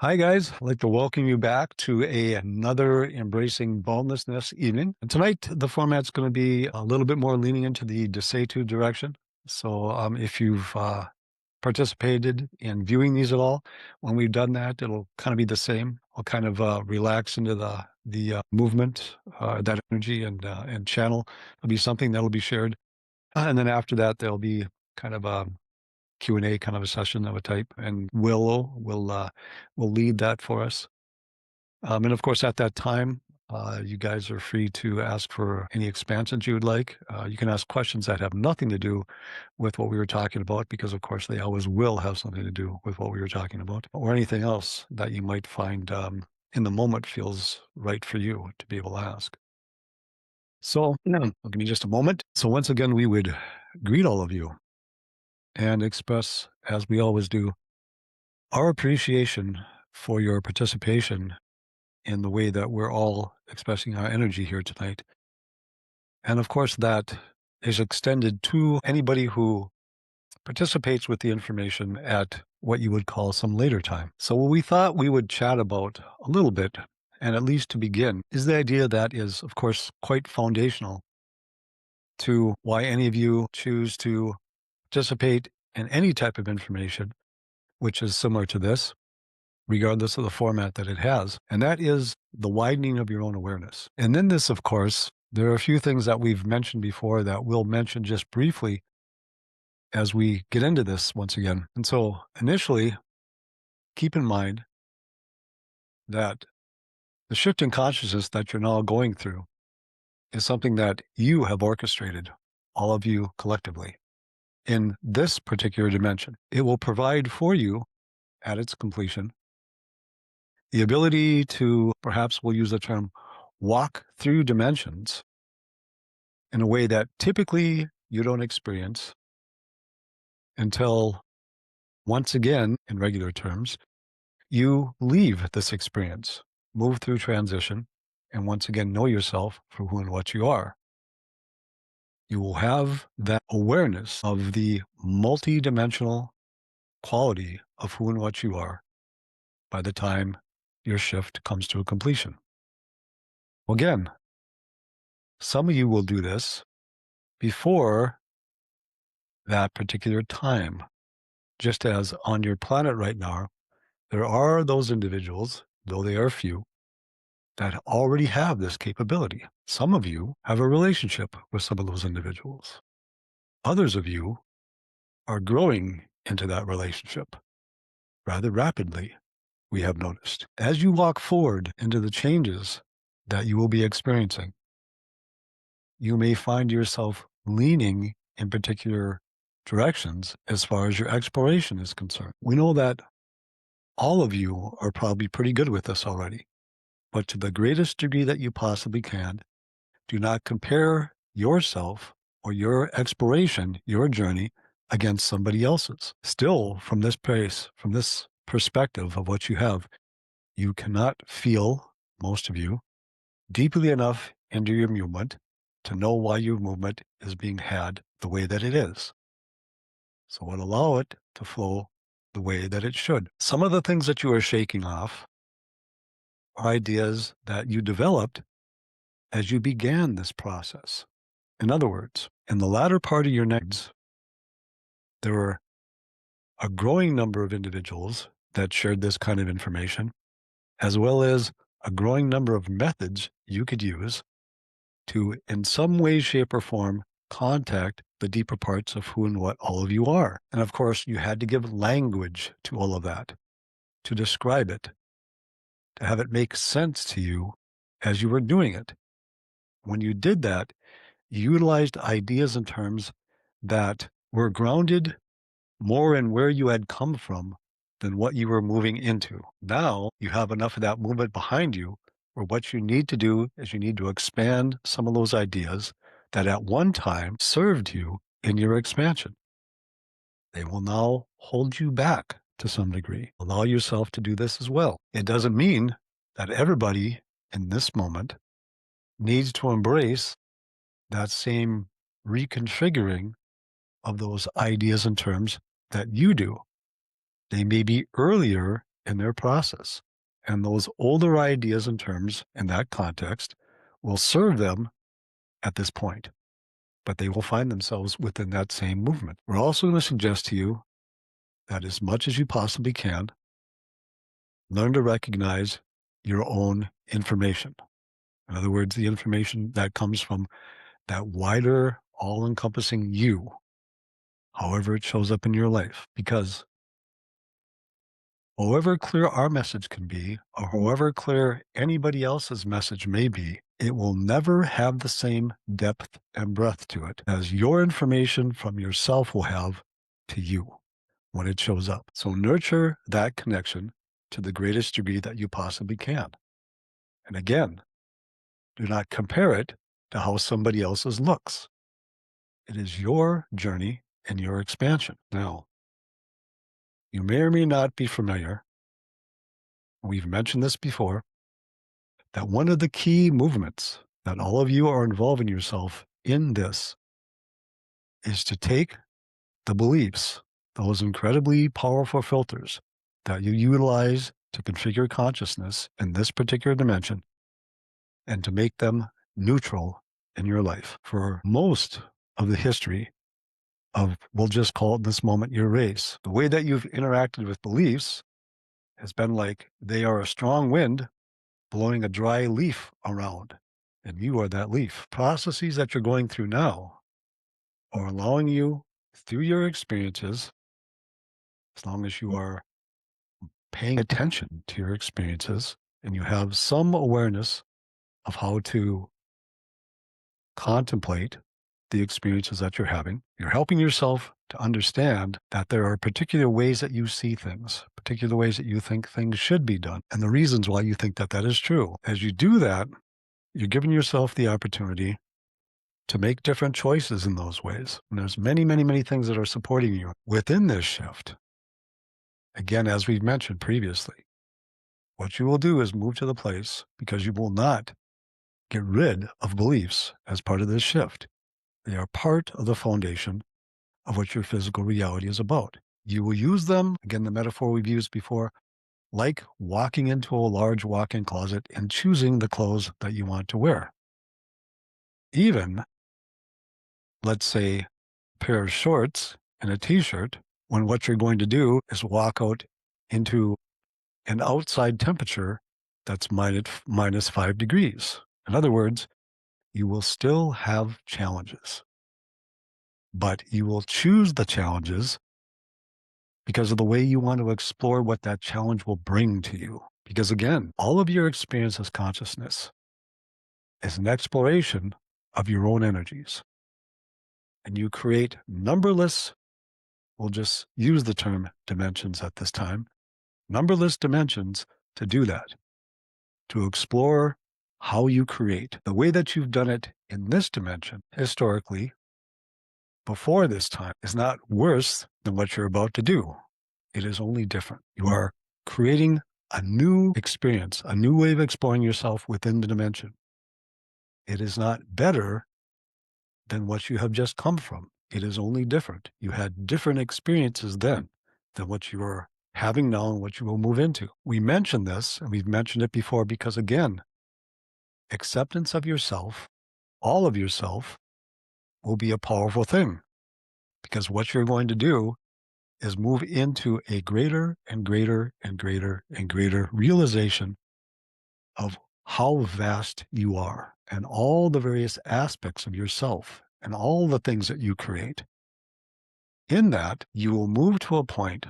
Hi, guys. I'd like to welcome you back to another Embracing Bonelessness evening. And tonight, the format's going to be a little bit more leaning into the de direction. So if you've participated in viewing these at all, when we've done that, it'll kind of be the same. I'll kind of relax into the movement, that energy and channel. It'll be something that'll be shared. And then after that, there'll be kind of a Q&A kind of a session of a type, and will lead that for us. And of course, at that time, you guys are free to ask for any expansions you would like. You can ask questions that have nothing to do with what we were talking about, because of course they always will have something to do with what we were talking about, or anything else that you might find in the moment feels right for you to be able to ask. So, I'll give me just a moment. So once again, we would greet all of you and express, as we always do, our appreciation for your participation in the way that we're all expressing our energy here tonight. And of course, that is extended to anybody who participates with the information at what you would call some later time. So, what we thought we would chat about a little bit, and at least to begin, is the idea that is, of course, quite foundational to why any of you choose to participate in any type of information, which is similar to this, regardless of the format that it has. And that is the widening of your own awareness. And in this, of course, there are a few things that we've mentioned before that we'll mention just briefly as we get into this once again. And so initially, keep in mind that the shift in consciousness that you're now going through is something that you have orchestrated, all of you collectively, in this particular dimension. It will provide for you, at its completion, the ability to, perhaps we'll use the term, walk through dimensions in a way that typically you don't experience until, once again, in regular terms, you leave this experience, move through transition, and once again know yourself for who and what you are. You will have that awareness of the multidimensional quality of who and what you are by the time your shift comes to a completion. Again, some of you will do this before that particular time. Just as on your planet right now, there are those individuals, though they are few, that already have this capability. Some of you have a relationship with some of those individuals. Others of you are growing into that relationship rather rapidly, we have noticed. As you walk forward into the changes that you will be experiencing, you may find yourself leaning in particular directions as far as your exploration is concerned. We know that all of you are probably pretty good with this already, but to the greatest degree that you possibly can, do not compare yourself or your exploration, your journey, against somebody else's. Still, from this place, from this perspective of what you have, you cannot feel, most of you, deeply enough into your movement to know why your movement is being had the way that it is. So we'll allow it to flow the way that it should. Some of the things that you are shaking off are ideas that you developed as you began this process. In other words, in the latter part of your needs, there were a growing number of individuals that shared this kind of information, as well as a growing number of methods you could use to, in some way, shape, or form, contact the deeper parts of who and what all of you are. And of course, you had to give language to all of that, to describe it, to have it make sense to you as you were doing it. When you did that, you utilized ideas and terms that were grounded more in where you had come from than what you were moving into. Now you have enough of that movement behind you where what you need to do is you need to expand some of those ideas that at one time served you in your expansion. They will now hold you back to some degree. Allow yourself to do this as well. It doesn't mean that everybody in this moment needs to embrace that same reconfiguring of those ideas and terms that you do. They may be earlier in their process. And those older ideas and terms in that context will serve them at this point, but they will find themselves within that same movement. We're also going to suggest to you that as much as you possibly can, learn to recognize your own information. In other words, the information that comes from that wider, all-encompassing you, however it shows up in your life. Because however clear our message can be, or however clear anybody else's message may be, it will never have the same depth and breadth to it as your information from yourself will have to you when it shows up. So nurture that connection to the greatest degree that you possibly can. And again, do not compare it to how somebody else's looks. It is your journey and your expansion. Now, you may or may not be familiar, we've mentioned this before, that one of the key movements that all of you are involving yourself in this is to take the beliefs, those incredibly powerful filters that you utilize to configure consciousness in this particular dimension, and to make them neutral in your life. For most of the history of, we'll just call it in this moment, your race, the way that you've interacted with beliefs has been like they are a strong wind blowing a dry leaf around, and you are that leaf. Processes that you're going through now are allowing you, through your experiences, as long as you are paying attention to your experiences and you have some awareness of how to contemplate the experiences that you're having, you're helping yourself to understand that there are particular ways that you see things, particular ways that you think things should be done, and the reasons why you think that that is true. As you do that, you're giving yourself the opportunity to make different choices in those ways. And there's many, many, many things that are supporting you within this shift. Again, as we've mentioned previously, what you will do is move to the place, because you will not get rid of beliefs as part of this shift. They are part of the foundation of what your physical reality is about. You will use them, again, the metaphor we've used before, like walking into a large walk-in closet and choosing the clothes that you want to wear. Even, let's say, a pair of shorts and a t-shirt, when what you're going to do is walk out into an outside temperature that's minus 5 degrees. In other words, you will still have challenges, but you will choose the challenges because of the way you want to explore what that challenge will bring to you. Because again, all of your experience as consciousness is an exploration of your own energies. And you create numberless, we'll just use the term dimensions at this time, numberless dimensions to do that, to explore how you create. The way that you've done it in this dimension, historically, before this time, is not worse than what you're about to do. It is only different. You are creating a new experience, a new way of exploring yourself within the dimension. It is not better than what you have just come from. It is only different. You had different experiences then than what you are having now and what you will move into. We mentioned this, and we've mentioned it before, because again, acceptance of yourself, all of yourself, will be a powerful thing, because what you're going to do is move into a greater and greater and greater and greater realization of how vast you are and all the various aspects of yourself and all the things that you create. In that, you will move to a point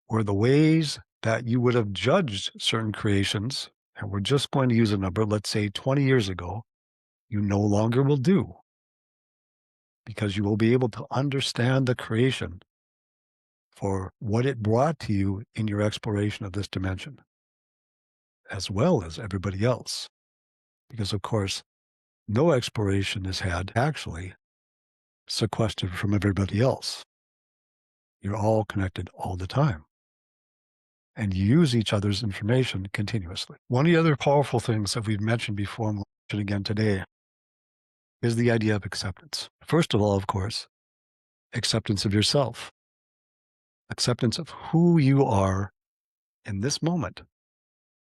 where the ways that you would have judged certain creations, and we're just going to use a number, let's say 20 years ago, you no longer will do, because you will be able to understand the creation for what it brought to you in your exploration of this dimension, as well as everybody else. Because, of course, no exploration is had actually sequestered from everybody else. You're all connected all the time, and you use each other's information continuously. One of the other powerful things that we've mentioned before, and we'll mention again today, is the idea of acceptance. First of all, of course, acceptance of yourself, acceptance of who you are in this moment,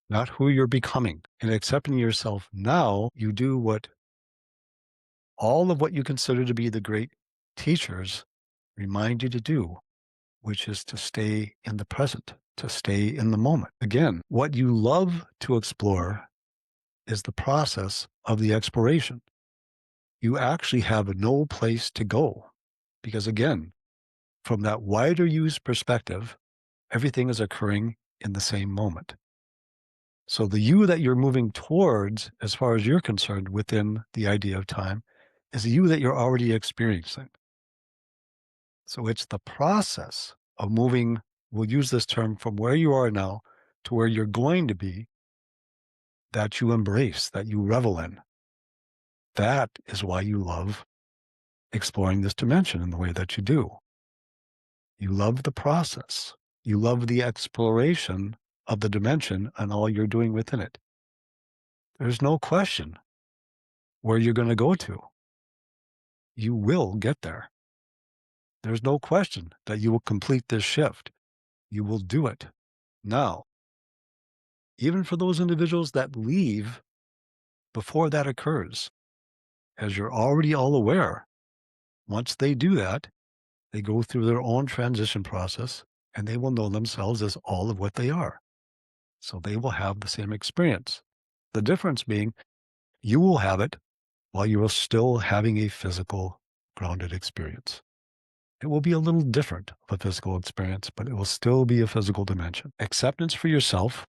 not who you're becoming. In accepting yourself now, you do what all of what you consider to be the great teachers remind you to do, which is to stay in the present, to stay in the moment. Again, what you love to explore is the process of the exploration. You actually have no place to go because, again, from that wider use perspective, everything is occurring in the same moment. So the you that you're moving towards, as far as you're concerned, within the idea of time, is the you that you're already experiencing. So it's the process of moving, we'll use this term, from where you are now to where you're going to be, that you embrace, that you revel in. That is why you love exploring this dimension in the way that you do. You love the process. You love the exploration of the dimension and all you're doing within it. There's no question where you're going to go to. You will get there. There's no question that you will complete this shift. You will do it. Now, even for those individuals that leave before that occurs, as you're already all aware, once they do that, they go through their own transition process and they will know themselves as all of what they are. So they will have the same experience. The difference being you will have it while you are still having a physical grounded experience. It will be a little different of a physical experience, but it will still be a physical dimension. Acceptance for yourself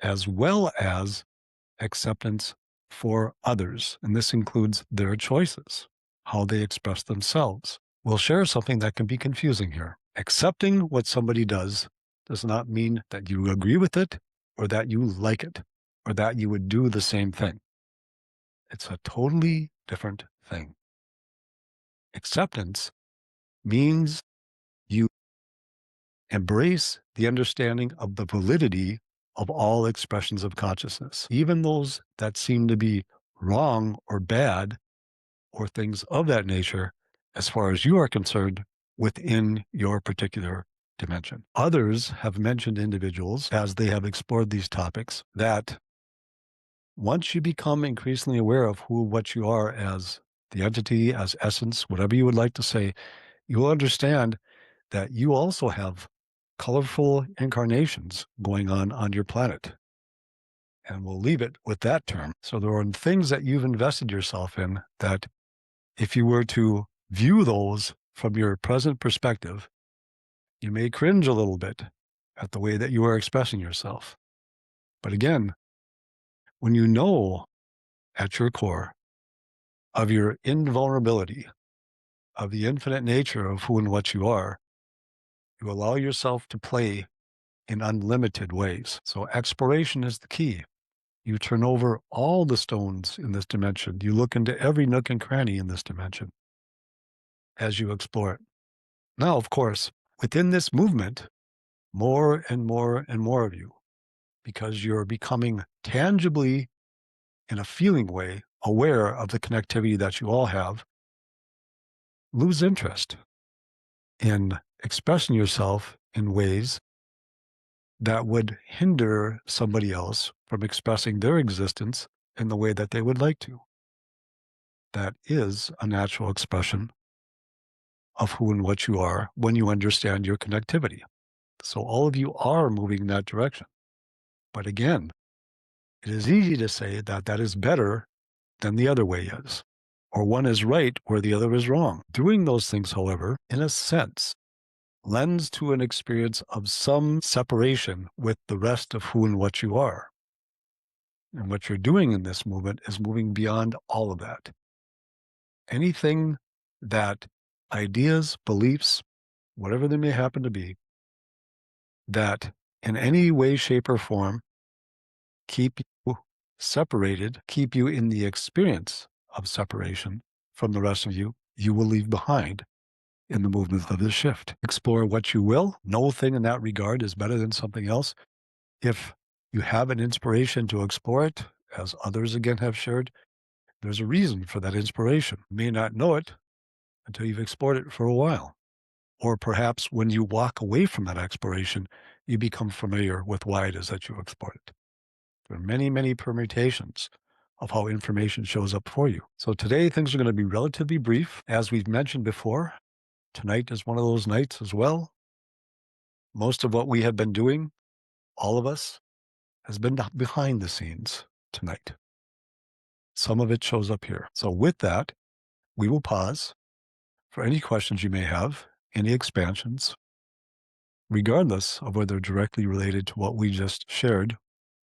as well as acceptance for others. And this includes their choices, how they express themselves. We'll share something that can be confusing here. Accepting what somebody does not mean that you agree with it or that you like it or that you would do the same thing. It's a totally different thing. Acceptance means you embrace the understanding of the validity of all expressions of consciousness, even those that seem to be wrong or bad or things of that nature, as far as you are concerned, within your particular dimension. Others have mentioned individuals, as they have explored these topics, that once you become increasingly aware of what you are as the entity, as essence, whatever you would like to say, you'll understand that you also have colorful incarnations going on your planet. And we'll leave it with that term. So there are things that you've invested yourself in that if you were to view those from your present perspective, you may cringe a little bit at the way that you are expressing yourself. But again, when you know at your core of your invulnerability, of the infinite nature of who and what you are, you allow yourself to play in unlimited ways. So exploration is the key. You turn over all the stones in this dimension. You look into every nook and cranny in this dimension as you explore it. Now, of course, within this movement, more and more and more of you, because you're becoming tangibly, in a feeling way, aware of the connectivity that you all have, lose interest in expressing yourself in ways that would hinder somebody else from expressing their existence in the way that they would like to. That is a natural expression of who and what you are when you understand your connectivity. So all of you are moving in that direction. But again, it is easy to say that that is better than the other way is, or one is right where the other is wrong. Doing those things, however, in a sense, lends to an experience of some separation with the rest of who and what you are. And what you're doing in this movement is moving beyond all of that. Anything that ideas, beliefs, whatever they may happen to be, that in any way, shape, or form keep you separated, keep you in the experience of separation from the rest of you, you will leave behind in the movement of this shift. Explore what you will. No thing in that regard is better than something else. If you have an inspiration to explore it, as others again have shared, there's a reason for that inspiration. You may not know it until you've explored it for a while. Or perhaps when you walk away from that exploration, you become familiar with why it is that you explored it. There are many, many permutations of how information shows up for you. So today things are going to be relatively brief. As we've mentioned before, tonight is one of those nights as well. Most of what we have been doing, all of us, has been behind the scenes tonight. Some of it shows up here. So with that, we will pause for any questions you may have, any expansions, regardless of whether directly related to what we just shared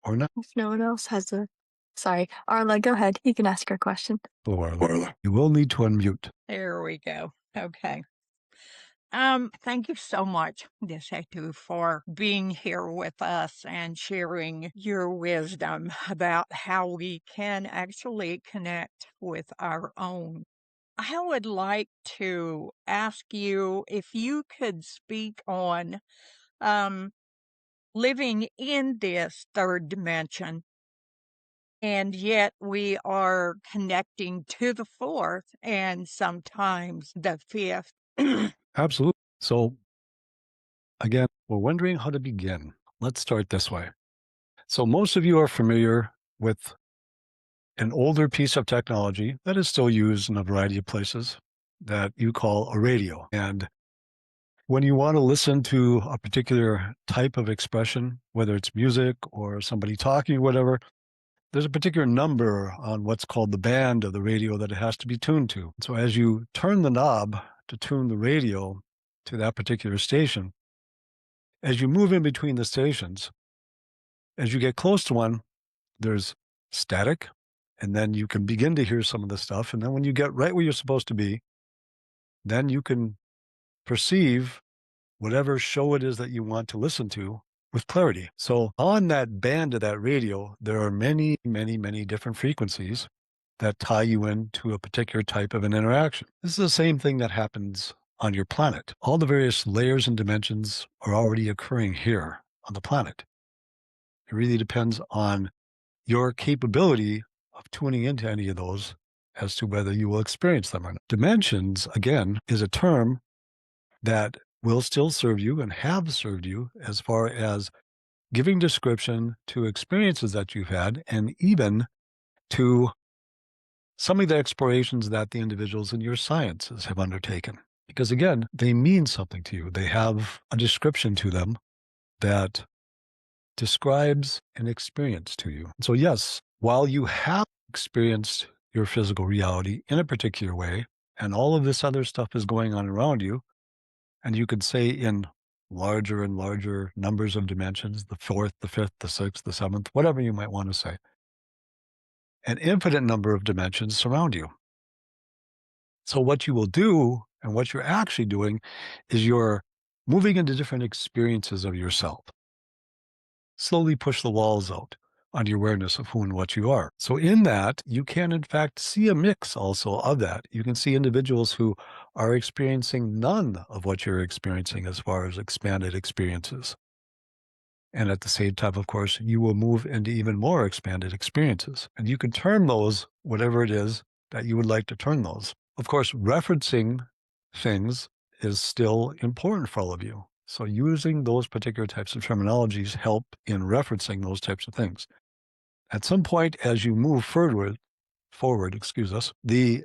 or not. If no one else has a sorry, Arla, go ahead. You can ask your question. Orla. You will need to unmute. There we go. Okay. Thank you so much, Desetu, for being here with us and sharing your wisdom about how we can actually connect with our own. I would like to ask you if you could speak on um, living in this third dimension, and yet we are connecting to the fourth and sometimes the fifth. Absolutely. So again, we're wondering how to begin. Let's start this way. So most of you are familiar with an older piece of technology that is still used in a variety of places that you call a radio. And when you want to listen to a particular type of expression, whether it's music or somebody talking or whatever, there's a particular number on what's called the band of the radio that it has to be tuned to. So as you turn the knob to tune the radio to that particular station, as you move in between the stations, as you get close to one, there's static, and then you can begin to hear some of the stuff. And then when you get right where you're supposed to be, then you can perceive whatever show it is that you want to listen to with clarity. So on that band of that radio, there are many, many, many different frequencies that tie you into a particular type of an interaction. This is the same thing that happens on your planet. All the various layers and dimensions are already occurring here on the planet. It really depends on your capability of tuning into any of those as to whether you will experience them or not. Dimensions, again, is a term that will still serve you and have served you as far as giving description to experiences that you've had and even to some of the explorations that the individuals in your sciences have undertaken. Because again, they mean something to you. They have a description to them that describes an experience to you. So yes, while you have experienced your physical reality in a particular way, and all of this other stuff is going on around you, and you could say in larger and larger numbers of dimensions, the fourth, the fifth, the sixth, the seventh, whatever you might want to say, an infinite number of dimensions surround you. So what you will do and what you're actually doing is you're moving into different experiences of yourself. Slowly push the walls out on your awareness of who and what you are. So in that, you can in fact see a mix also of that. You can see individuals who are experiencing none of what you're experiencing as far as expanded experiences. And at the same time, of course, you will move into even more expanded experiences. And you can term those whatever it is that you would like to term those. Of course, referencing things is still important for all of you. So using those particular types of terminologies help in referencing those types of things. At some point, as you move forward, the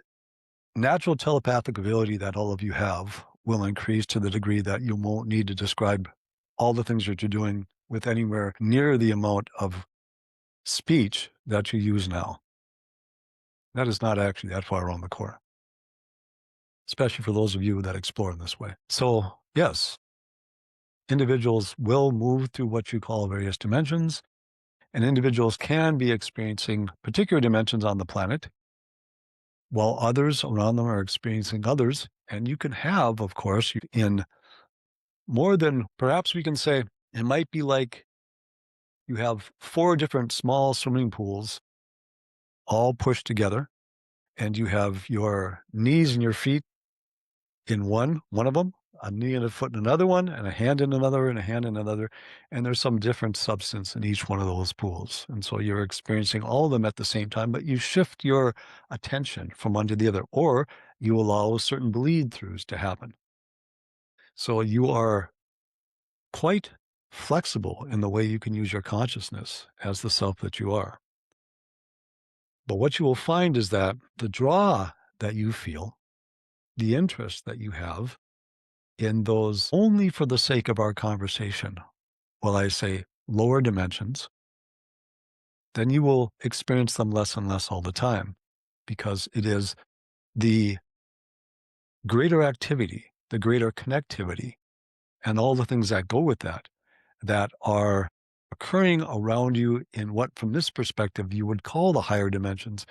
natural telepathic ability that all of you have will increase to the degree that you won't need to describe all the things that you're doing with anywhere near the amount of speech that you use now. That is not actually that far around the corner, especially for those of you that explore in this way. So yes, individuals will move through what you call various dimensions, and individuals can be experiencing particular dimensions on the planet, while others around them are experiencing others. And you can have, of course, in more than, perhaps we can say, it might be like you have 4 different small swimming pools all pushed together, and you have your knees and your feet in one of them, a knee and a foot in another one, and a hand in another, and a hand in another, and there's some different substance in each one of those pools. And so you're experiencing all of them at the same time, but you shift your attention from one to the other, or you allow certain bleed throughs to happen. So you are quite flexible in the way you can use your consciousness as the self that you are. But what you will find is that the draw that you feel, the interest that you have in those only for the sake of our conversation, while I say lower dimensions, then you will experience them less and less all the time because it is the greater activity, the greater connectivity, and all the things that go with that, that are occurring around you in what, from this perspective, you would call the higher dimensions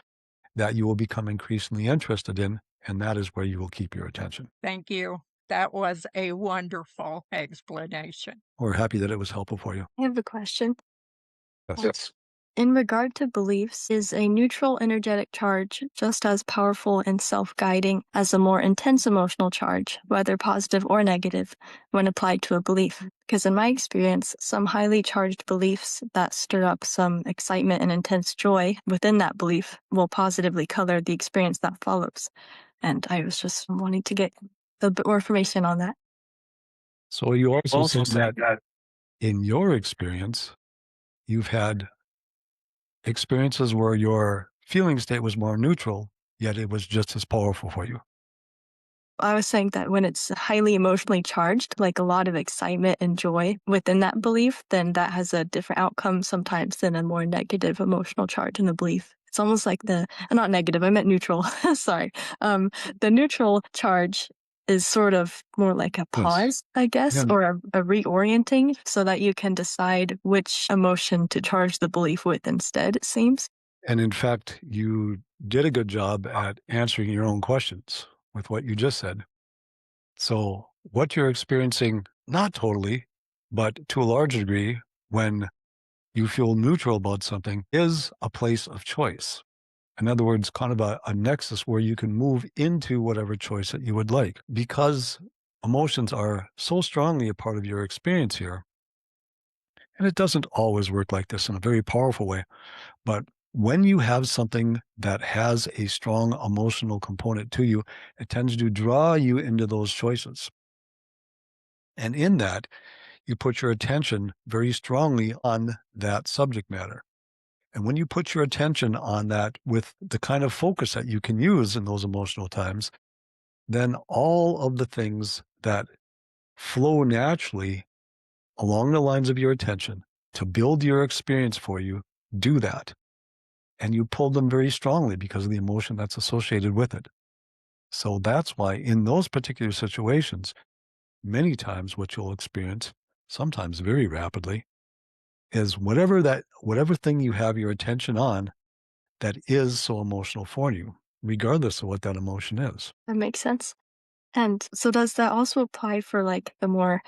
that you will become increasingly interested in. And that is where you will keep your attention. Thank you. That was a wonderful explanation. We're happy that it was helpful for you. I have a question. Yes. In regard to beliefs, is a neutral energetic charge just as powerful and self-guiding as a more intense emotional charge, whether positive or negative, when applied to a belief? Because in my experience, some highly charged beliefs that stir up some excitement and intense joy within that belief will positively color the experience that follows. And I was just wanting to get a bit more information on that. So you also said that in your experience, you've had experiences where your feeling state was more neutral, yet it was just as powerful for you. I was saying that when it's highly emotionally charged, like a lot of excitement and joy within that belief, then that has a different outcome sometimes than a more negative emotional charge in the belief. It's almost like not negative, I meant neutral. Sorry. The neutral charge is sort of more like a Yes. pause, I guess, Yeah. or a reorienting so that you can decide which emotion to charge the belief with instead, it seems. And in fact, you did a good job at answering your own questions with what you just said. So, what you're experiencing, not totally, but to a large degree, when you feel neutral about something, is a place of choice. In other words, kind of a nexus where you can move into whatever choice that you would like. Because emotions are so strongly a part of your experience here, and it doesn't always work like this in a very powerful way, but when you have something that has a strong emotional component to you, it tends to draw you into those choices. And in that, you put your attention very strongly on that subject matter. And when you put your attention on that with the kind of focus that you can use in those emotional times, then all of the things that flow naturally along the lines of your attention to build your experience for you do that. And you pull them very strongly because of the emotion that's associated with it. So that's why in those particular situations, many times what you'll experience, sometimes very rapidly, is whatever thing you have your attention on that is so emotional for you, regardless of what that emotion is. That makes sense. And so does that also apply for like the more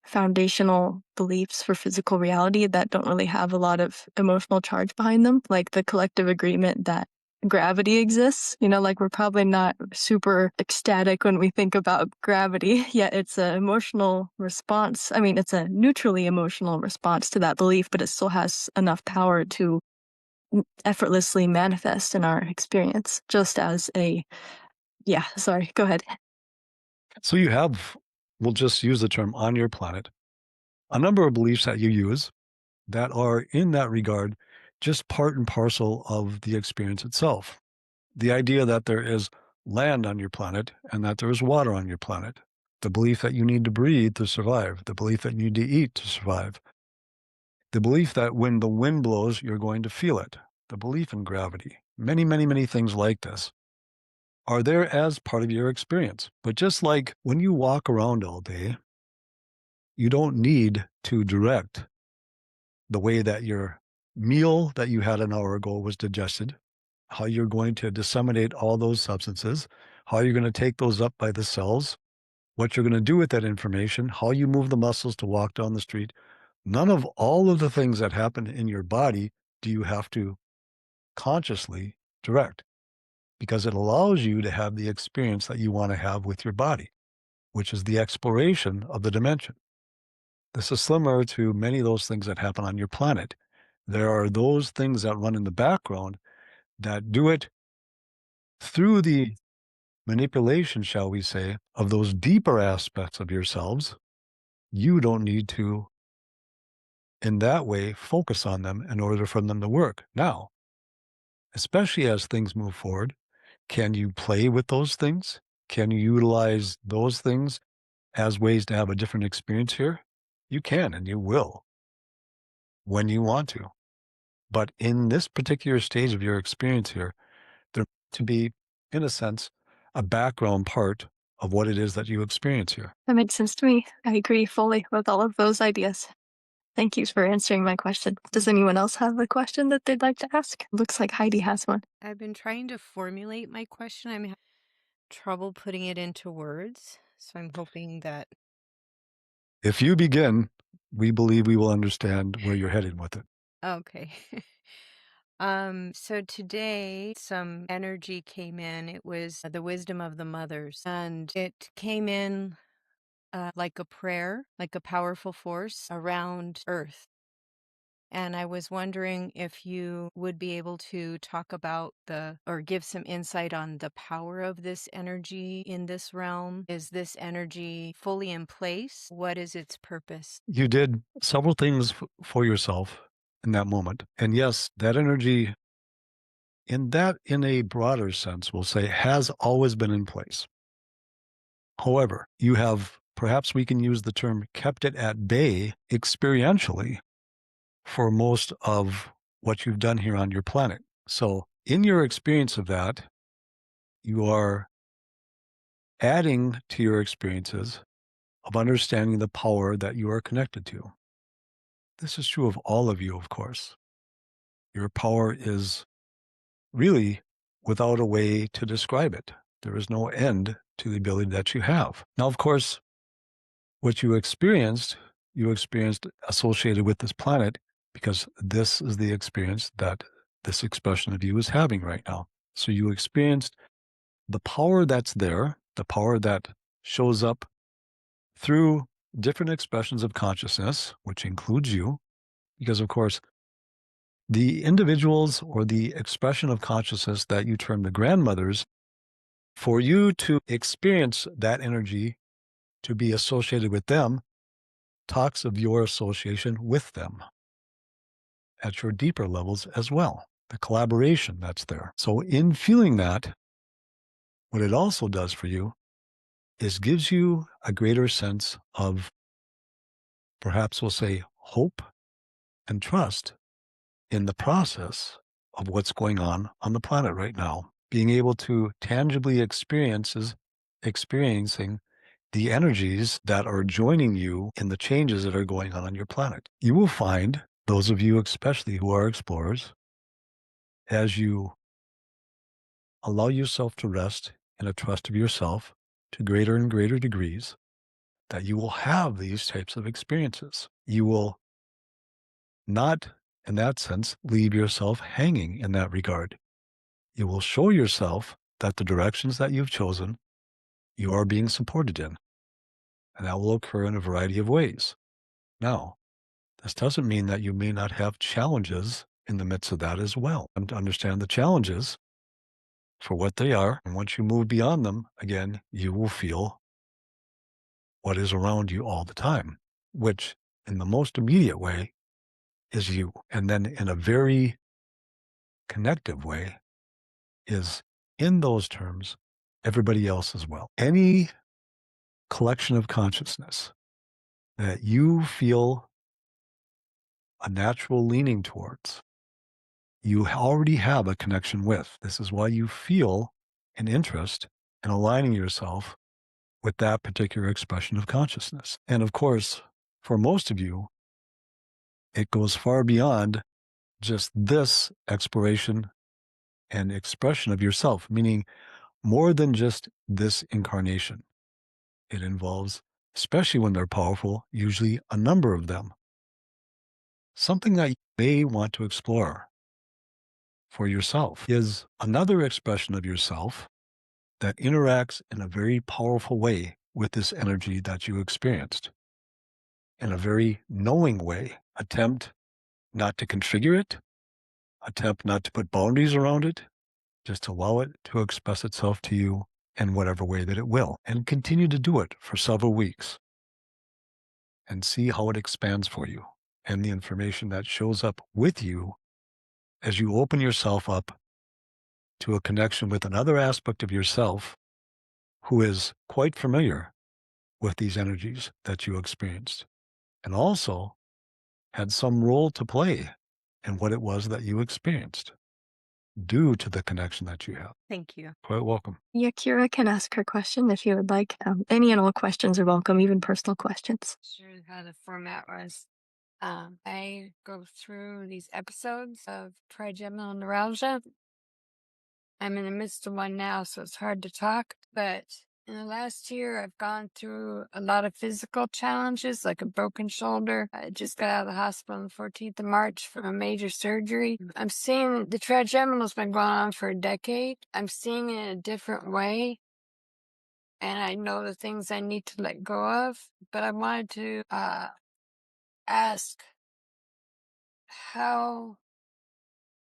foundational beliefs for physical reality that don't really have a lot of emotional charge behind them? Like the collective agreement that gravity exists, like we're probably not super ecstatic when we think about gravity, yet it's an emotional response. I mean, it's a neutrally emotional response to that belief, but it still has enough power to effortlessly manifest in our experience, just as yeah, sorry, go ahead. So you have, we'll just use the term on your planet, a number of beliefs that you use that are in that regard just part and parcel of the experience itself. The idea that there is land on your planet and that there is water on your planet, the belief that you need to breathe to survive, the belief that you need to eat to survive, the belief that when the wind blows, you're going to feel it, the belief in gravity, many, many, many things like this are there as part of your experience. But just like when you walk around all day, you don't need to direct the way that your meal that you had an hour ago was digested, how you're going to disseminate all those substances, how you're going to take those up by the cells, what you're going to do with that information, how you move the muscles to walk down the street. None of all of the things that happen in your body do you have to consciously direct because it allows you to have the experience that you want to have with your body, which is the exploration of the dimension. This is similar to many of those things that happen on your planet. There are those things that run in the background that do it through the manipulation, shall we say, of those deeper aspects of yourselves. You don't need to In that way, focus on them in order for them to work. Now, especially as things move forward, can you play with those things? Can you utilize those things as ways to have a different experience here? You can and you will when you want to. But in this particular stage of your experience here, there to be, in a sense, a background part of what it is that you experience here. That makes sense to me. I agree fully with all of those ideas. Thank you for answering my question. Does anyone else have a question that they'd like to ask? Looks like Heidi has one. I've been trying to formulate my question. I'm having trouble putting it into words. So I'm hoping that. If you begin, we believe we will understand where you're headed with it. Okay. So today some energy came in. It was the wisdom of the mothers, and it came in like a prayer, like a powerful force around Earth. And I was wondering if you would be able to talk about or give some insight on the power of this energy in this realm. Is this energy fully in place? What is its purpose? You did several things for yourself in that moment. And yes, that energy, in a broader sense, we'll say, has always been in place. However, you have, perhaps we can use the term, kept it at bay experientially for most of what you've done here on your planet. So, in your experience of that, you are adding to your experiences of understanding the power that you are connected to. This is true of all of you, of course. Your power is really without a way to describe it. There is no end to the ability that you have. Now, of course, what you experienced associated with this planet because this is the experience that this expression of you is having right now. So you experienced the power that's there, the power that shows up through different expressions of consciousness, which includes you, because of course, the individuals or the expression of consciousness that you term the grandmothers, for you to experience that energy to be associated with them, talks of your association with them at your deeper levels as well, the collaboration that's there. So, in feeling that, what it also does for you is gives you a greater sense of, perhaps we'll say, hope and trust in the process of what's going on the planet right now. Being able to tangibly experiencing the energies that are joining you in the changes that are going on your planet. You will find, those of you especially who are explorers, as you allow yourself to rest in a trust of yourself to greater and greater degrees, that you will have these types of experiences. You will not, in that sense, leave yourself hanging in that regard. You will show yourself that the directions that you've chosen, you are being supported in, and that will occur in a variety of ways. Now, this doesn't mean that you may not have challenges in the midst of that as well. And to understand the challenges for what they are, and once you move beyond them, again, you will feel what is around you all the time, which in the most immediate way is you. And then in a very connective way is, in those terms, everybody else as well. Any collection of consciousness that you feel a natural leaning towards, you already have a connection with. This is why you feel an interest in aligning yourself with that particular expression of consciousness. And of course, for most of you, it goes far beyond just this exploration and expression of yourself, meaning more than just this incarnation. It involves, especially when they're powerful, usually a number of them. Something that you may want to explore for yourself is another expression of yourself that interacts in a very powerful way with this energy that you experienced. In a very knowing way, attempt not to configure it, attempt not to put boundaries around it, just allow it to express itself to you in whatever way that it will, and continue to do it for several weeks and see how it expands for you. and the information that shows up with you as you open yourself up to a connection with another aspect of yourself who is quite familiar with these energies that you experienced and also had some role to play in what it was that you experienced due to the connection that you have. Thank you. Quite welcome. Yeah, Kira can ask her question if you would like. Any and all questions are welcome, even personal questions. Sure how the format was. I go through these episodes of trigeminal neuralgia. I'm in the midst of one now, so it's hard to talk. But in the last year, I've gone through a lot of physical challenges, like a broken shoulder. I just got out of the hospital on the 14th of March from a major surgery. I'm seeing the trigeminal's been going on for a decade. I'm seeing it in a different way. And I know the things I need to let go of. But I wanted to ask how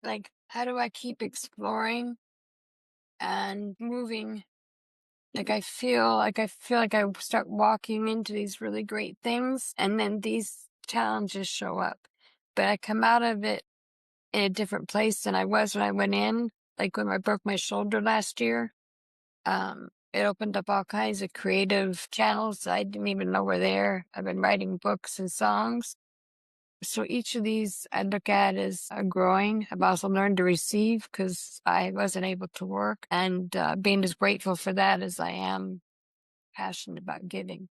do I keep exploring and moving? I feel like I start walking into these really great things and then these challenges show up. But I come out of it in a different place than I was when I went in. Like when I broke my shoulder last year, it opened up all kinds of creative channels I didn't even know were there. I've been writing books and songs. So each of these I look at as growing. I've also learned to receive because I wasn't able to work, and being as grateful for that as I am passionate about giving.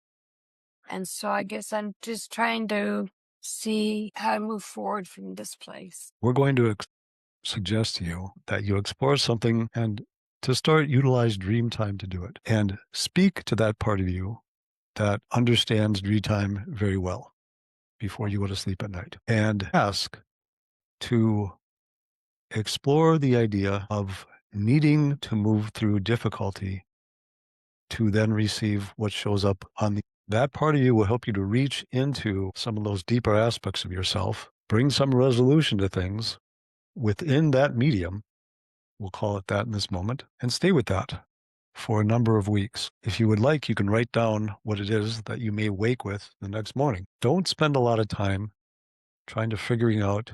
And so I guess I'm just trying to see how to move forward from this place. We're going to suggest to you that you explore something and to start utilize dream time to do it and speak to that part of you that understands dream time very well before you go to sleep at night and ask to explore the idea of needing to move through difficulty to then receive what shows up on that part of you will help you to reach into some of those deeper aspects of yourself, bring some resolution to things within that medium, we'll call it that in this moment, and stay with that for a number of weeks. If you would like, you can write down what it is that you may wake with the next morning. Don't spend a lot of time trying to figuring out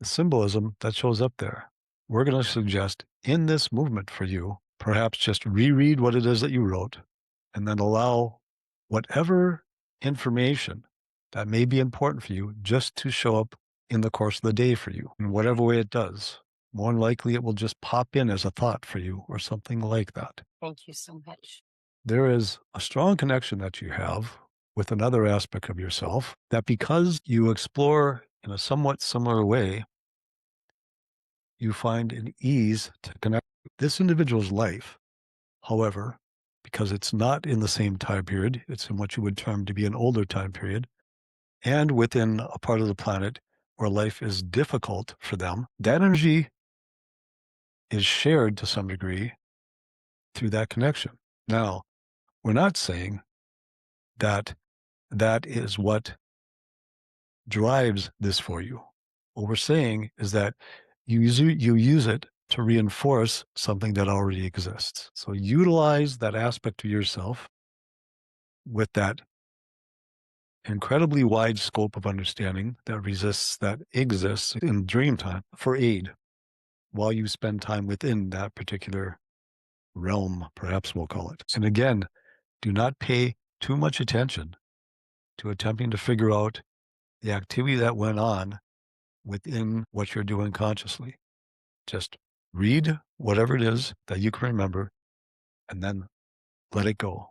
the symbolism that shows up there. We're going to suggest in this movement for you, perhaps just reread what it is that you wrote and then allow whatever information that may be important for you just to show up in the course of the day for you in whatever way it does. More than likely, it will just pop in as a thought for you or something like that. Thank you so much. There is a strong connection that you have with another aspect of yourself that because you explore in a somewhat similar way, you find an ease to connect with this individual's life. However, because it's not in the same time period, it's in what you would term to be an older time period, and within a part of the planet where life is difficult for them, that energy is shared to some degree through that connection. Now, we're not saying that that is what drives this for you. What we're saying is that you use it to reinforce something that already exists. So utilize that aspect of yourself with that incredibly wide scope of understanding that exists in dream time for aid while you spend time within that particular realm, perhaps we'll call it. And again, do not pay too much attention to attempting to figure out the activity that went on within what you're doing consciously. Just read whatever it is that you can remember and then let it go.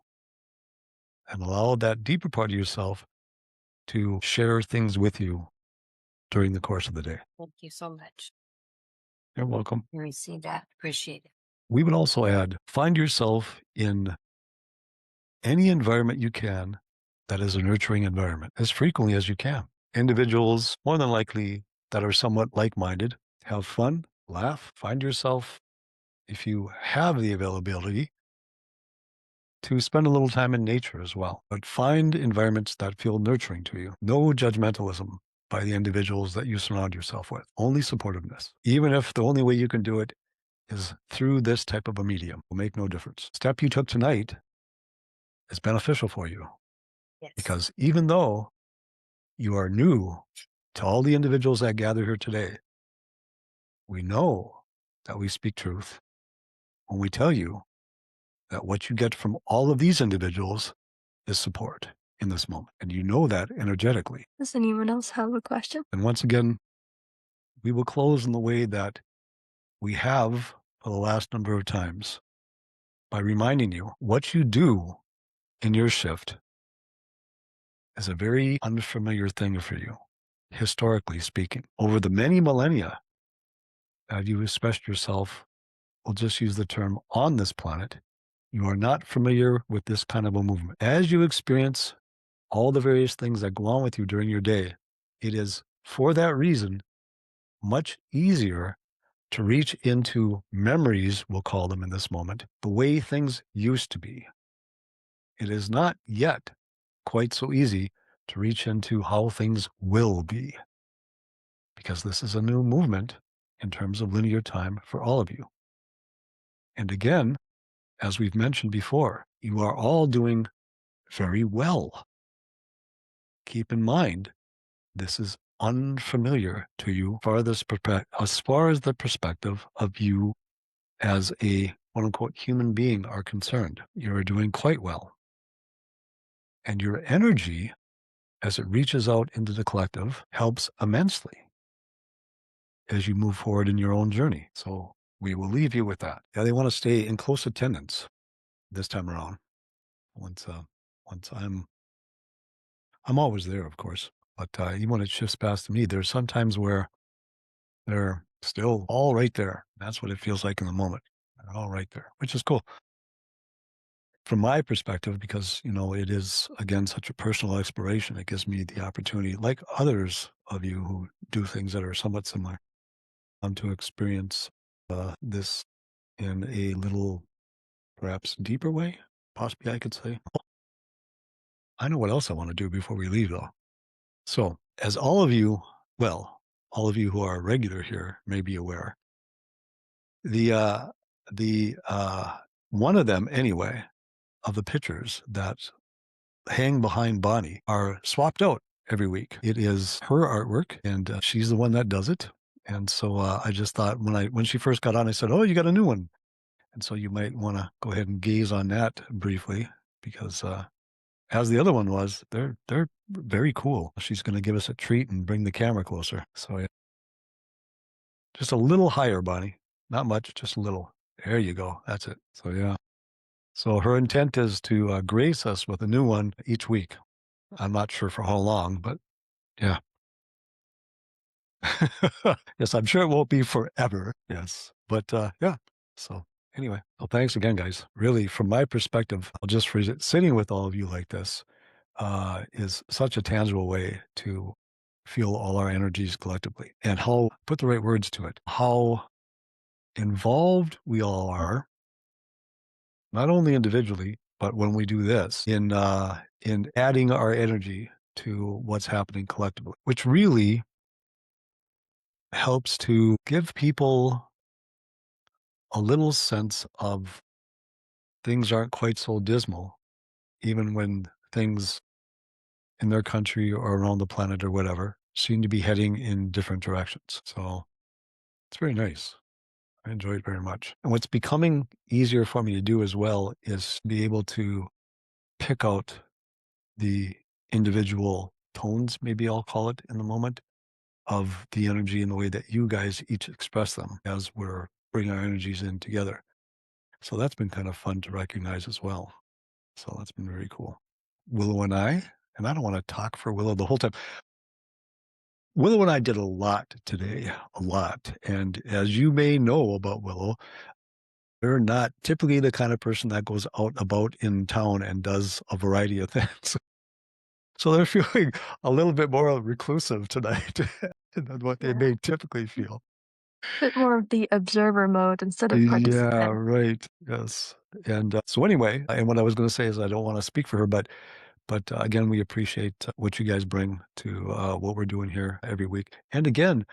And allow that deeper part of yourself to share things with you during the course of the day. Thank you so much. You're welcome. I receive that. Appreciate it. We would also add, find yourself in any environment you can that is a nurturing environment as frequently as you can. Individuals, more than likely, that are somewhat like-minded, have fun, laugh, find yourself, if you have the availability, to spend a little time in nature as well. But find environments that feel nurturing to you. No judgmentalism by the individuals that you surround yourself with. Only supportiveness. Even if the only way you can do it is through this type of a medium, will make no difference. The step you took tonight is beneficial for you. Yes. Because even though you are new to all the individuals that gather here today, we know that we speak truth when we tell you that what you get from all of these individuals is support in this moment. And you know that energetically. Does anyone else have a question? And once again, we will close in the way that we have for the last number of times by reminding you what you do in your shift is a very unfamiliar thing for you, historically speaking. Over the many millennia that you expressed yourself, we'll just use the term on this planet, you are not familiar with this kind of a movement. As you experience all the various things that go on with you during your day, it is for that reason much easier to reach into memories, we'll call them in this moment, the way things used to be. It is not yet quite so easy to reach into how things will be, because this is a new movement in terms of linear time for all of you. And again, as we've mentioned before, you are all doing very well. Keep in mind, this is unfamiliar to you as far as the perspective of you as a quote unquote human being are concerned. You are doing quite well. And your energy, as it reaches out into the collective, helps immensely as you move forward in your own journey. So we will leave you with that. Yeah, they want to stay in close attendance this time around. Once I'm always there, of course, but even when it shifts past to me, there's some times where they're still all right there. That's what it feels like in the moment. They're all right there, which is cool. From my perspective, because, it is, again, such a personal exploration, it gives me the opportunity, like others of you who do things that are somewhat similar, to experience this in a little, perhaps deeper way, possibly I could say. I know what else I want to do before we leave, though. So, as all of you who are regular here may be aware, the one of them anyway, of the pictures that hang behind Bonnie are swapped out every week. It is her artwork, and she's the one that does it. And so I just thought when she first got on, I said, "Oh, you got a new one," and so you might want to go ahead and gaze on that briefly, because as the other one was, they're very cool. She's going to give us a treat and bring the camera closer. So yeah, just a little higher, Bonnie. Not much, just a little. There you go. That's it. So yeah. So her intent is to grace us with a new one each week. I'm not sure for how long, but yeah. Yes, I'm sure it won't be forever. Yes. But yeah. So anyway, well, thanks again, guys. Really, from my perspective, I'll just phrase it, sitting with all of you like this is such a tangible way to feel all our energies collectively, and put the right words to it, how involved we all are, not only individually, but when we do this in adding our energy to what's happening collectively, which really helps to give people a little sense of things aren't quite so dismal, even when things in their country or around the planet or whatever seem to be heading in different directions. So it's very nice. I enjoy it very much. And what's becoming easier for me to do as well is be able to pick out the individual tones, maybe I'll call it in the moment, of the energy in the way that you guys each express them as we're bringing our energies in together. So that's been kind of fun to recognize as well. So that's been very cool. Willow and I don't want to talk for Willow the whole time. Willow and I did a lot today, a lot. And as you may know about Willow, they're not typically the kind of person that goes out about in town and does a variety of things. So they're feeling a little bit more reclusive tonight than what they may typically feel. Bit more of the observer mode instead of Yeah, participant. right. Yes. And so anyway, and what I was going to say is I don't want to speak for her, but again, we appreciate what you guys bring to what we're doing here every week. And again,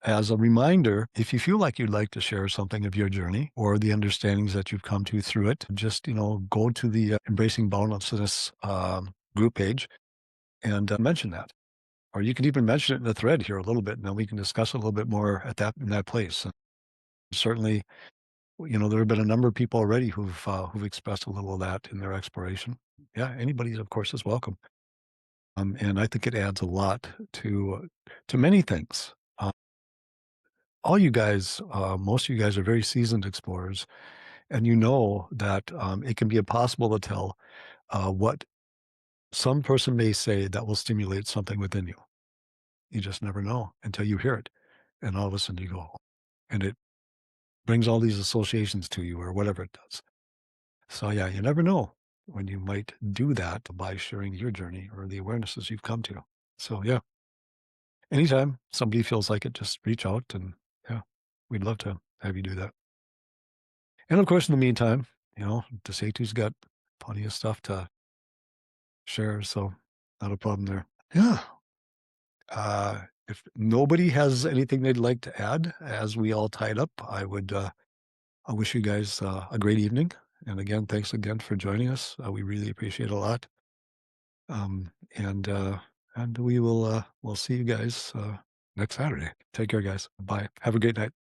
as a reminder, if you feel like you'd like to share something of your journey or the understandings that you've come to through it, just go to the Embracing Boundlessness group page and mention that. or you can even mention it in the thread here a little bit, and then we can discuss a little bit more at that in that place. And certainly, there have been a number of people already who've expressed a little of that in their exploration. Yeah, anybody, of course, is welcome. And I think it adds a lot to many things. All you guys, most of you guys are very seasoned explorers, and you know that it can be impossible to tell what some person may say that will stimulate something within you. You just never know until you hear it, and all of a sudden you go, and it brings all these associations to you, or whatever it does. So yeah, you never know when you might do that by sharing your journey or the awarenesses you've come to. So yeah, anytime somebody feels like it, just reach out, and yeah, we'd love to have you do that. And of course, in the meantime, Desatu's got plenty of stuff to share, so not a problem there. Yeah. If nobody has anything they'd like to add, as we all tied up, I wish you guys a great evening. And again, thanks again for joining us. We really appreciate it a lot. Um, and uh, and we'll see you guys next Saturday. Take care, guys. Bye. Have a great night.